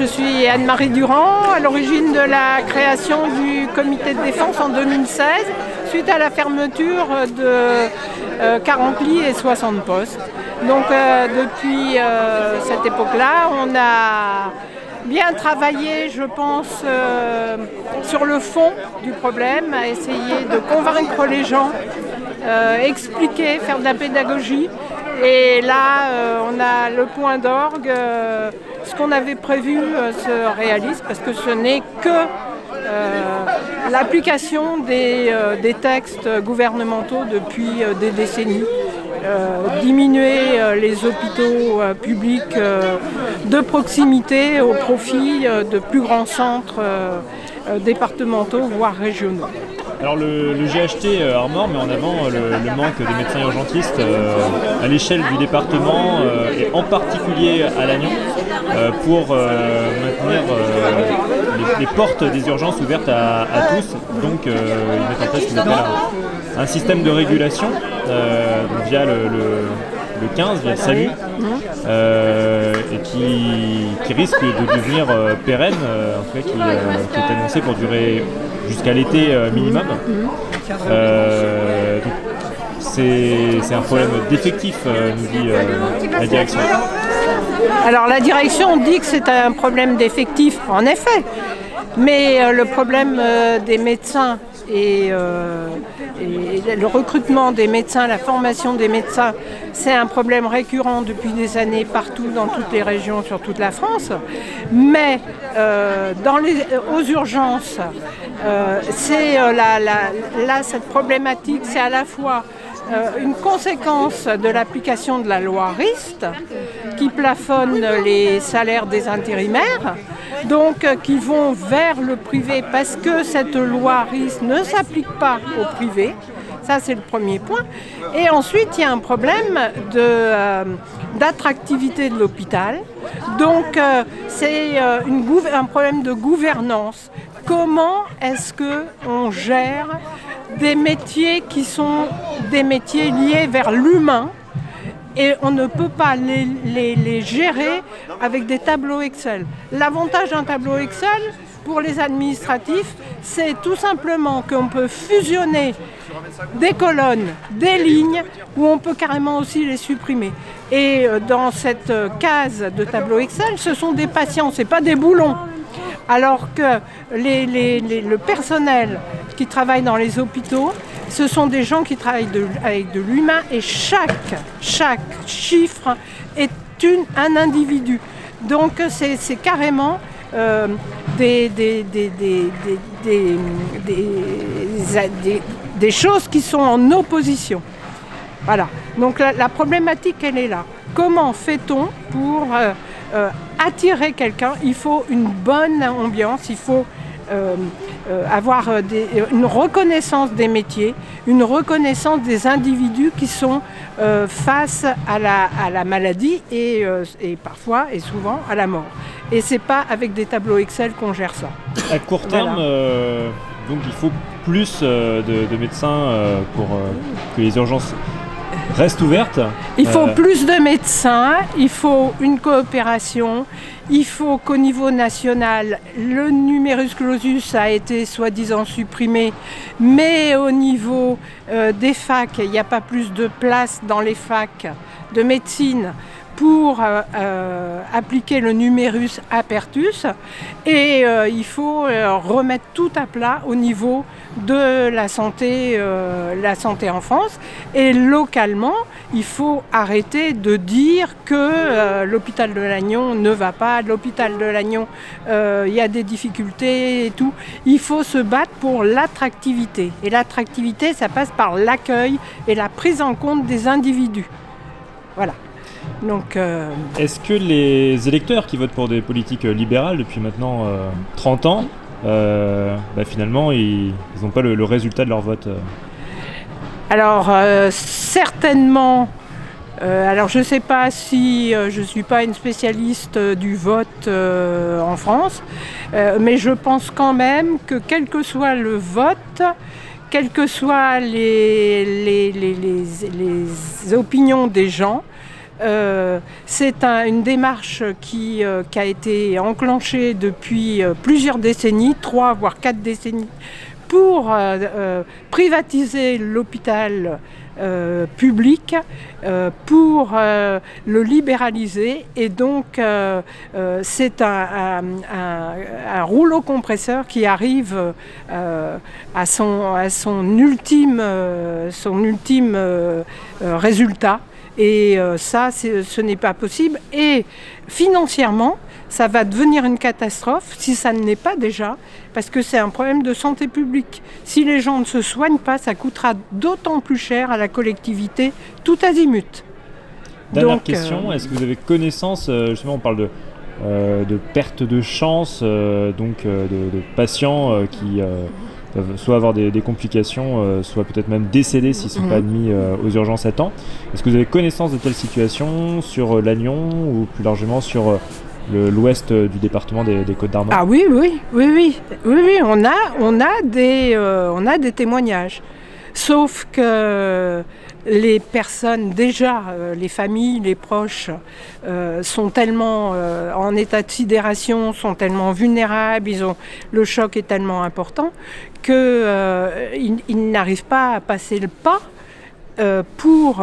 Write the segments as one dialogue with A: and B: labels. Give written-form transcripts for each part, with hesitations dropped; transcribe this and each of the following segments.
A: Je suis Anne-Marie Durand, à l'origine de la création du comité de défense en 2016, suite à la fermeture de 40 lits et 60 postes. Donc depuis cette époque-là, on a bien travaillé, je pense, sur le fond du problème, à essayer de convaincre les gens, expliquer, faire de la pédagogie. Et là, on a le point d'orgue. Ce qu'on avait prévu se réalise parce que ce n'est que l'application des textes gouvernementaux depuis des décennies. Diminuer les hôpitaux publics de proximité au profit de plus grands centres départementaux, voire régionaux.
B: Alors le GHT Armor met en avant le manque de médecins urgentistes à l'échelle du département et en particulier à Lannion pour maintenir les portes des urgences ouvertes à tous. Donc ils mettent en place ce qu'ils appellent un système de régulation via le 15, via le SAMU, et qui risque de devenir pérenne, en tout cas qui est annoncé pour durer jusqu'à l'été minimum. Donc c'est un problème d'effectif, nous dit la direction.
A: Alors la direction dit que c'est un problème d'effectif, en effet, mais le problème des médecins et le recrutement des médecins, la formation des médecins, c'est un problème récurrent depuis des années partout dans toutes les régions, sur toute la France. Mais aux urgences, cette problématique, c'est à la fois une conséquence de l'application de la loi RIST qui plafonne les salaires des intérimaires, donc qui vont vers le privé parce que cette loi RIST ne s'applique pas au privé. Ça, c'est le premier point. Et ensuite, il y a un problème d'attractivité de l'hôpital. Donc, c'est un problème de gouvernance. Comment est-ce qu'on gère des métiers qui sont des métiers liés vers l'humain et on ne peut pas les gérer avec des tableaux Excel. L'avantage d'un tableau Excel pour les administratifs, c'est tout simplement qu'on peut fusionner des colonnes, des lignes, où on peut carrément aussi les supprimer. Et dans cette case de tableau Excel, ce sont des patients, ce n'est pas des boulons. Alors que le personnel qui travaille dans les hôpitaux, ce sont des gens qui travaillent avec de l'humain et chaque chiffre est un individu. Donc c'est carrément des choses qui sont en opposition. Voilà. Donc la problématique, elle est là. Comment fait-on pour attirer quelqu'un? Il faut une bonne ambiance, il faut avoir une reconnaissance des métiers, une reconnaissance des individus qui sont face à la maladie et parfois et souvent à la mort. Et c'est pas avec des tableaux Excel qu'on gère ça.
B: À court terme, voilà. Donc il faut plus de médecins pour que les urgences restent ouvertes.
A: Il faut plus de médecins, il faut une coopération, il faut qu'au niveau national, le numerus clausus a été soi-disant supprimé, mais au niveau des facs, il n'y a pas plus de place dans les facs de médecine pour appliquer le numerus apertus et il faut remettre tout à plat au niveau de la santé en France. Et localement, il faut arrêter de dire que l'hôpital de Lannion ne va pas, l'hôpital de Lannion, il y a des difficultés et tout. Il faut se battre pour l'attractivité. Et l'attractivité, ça passe par l'accueil et la prise en compte des individus. Voilà. Donc,
B: est-ce que les électeurs qui votent pour des politiques libérales depuis maintenant 30 ans, finalement, ils n'ont pas le résultat de leur vote
A: Alors, certainement, alors je ne sais pas si je ne suis pas une spécialiste du vote en France, mais je pense quand même que quel que soit le vote, quelles que soient les opinions des gens, C'est une démarche qui a été enclenchée depuis plusieurs décennies, 3 voire 4 décennies, pour privatiser l'hôpital public, pour le libéraliser, et donc c'est un rouleau compresseur qui arrive à son ultime résultat. Et ça, ce n'est pas possible. Et financièrement, ça va devenir une catastrophe si ça ne l'est pas déjà, parce que c'est un problème de santé publique. Si les gens ne se soignent pas, ça coûtera d'autant plus cher à la collectivité, tout azimut.
B: Dernière question, est-ce que vous avez connaissance, justement on parle de perte de chance, de patients qui peuvent soit avoir des complications, soit peut-être même décéder s'ils ne sont pas admis aux urgences à temps. Est-ce que vous avez connaissance de telles situations sur Lannion ou plus largement sur l'ouest du département des Côtes-d'Armor?
A: Ah oui, on a des témoignages. Sauf que les personnes, déjà, les familles, les proches, sont tellement en état de sidération, sont tellement vulnérables, le choc est tellement important qu'ils n'arrivent pas à passer le pas pour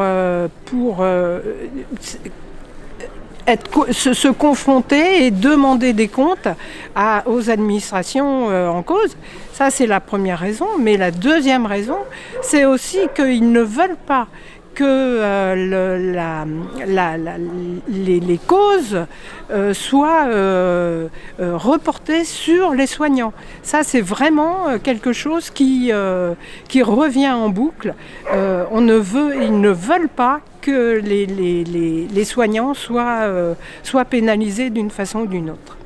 A: se confronter et demander des comptes aux administrations en cause. Ça, c'est la première raison. Mais la deuxième raison, c'est aussi qu'ils ne veulent pas que les causes soient reportées sur les soignants. Ça, c'est vraiment quelque chose qui revient en boucle. Ils ne veulent pas que les soignants soient pénalisés d'une façon ou d'une autre.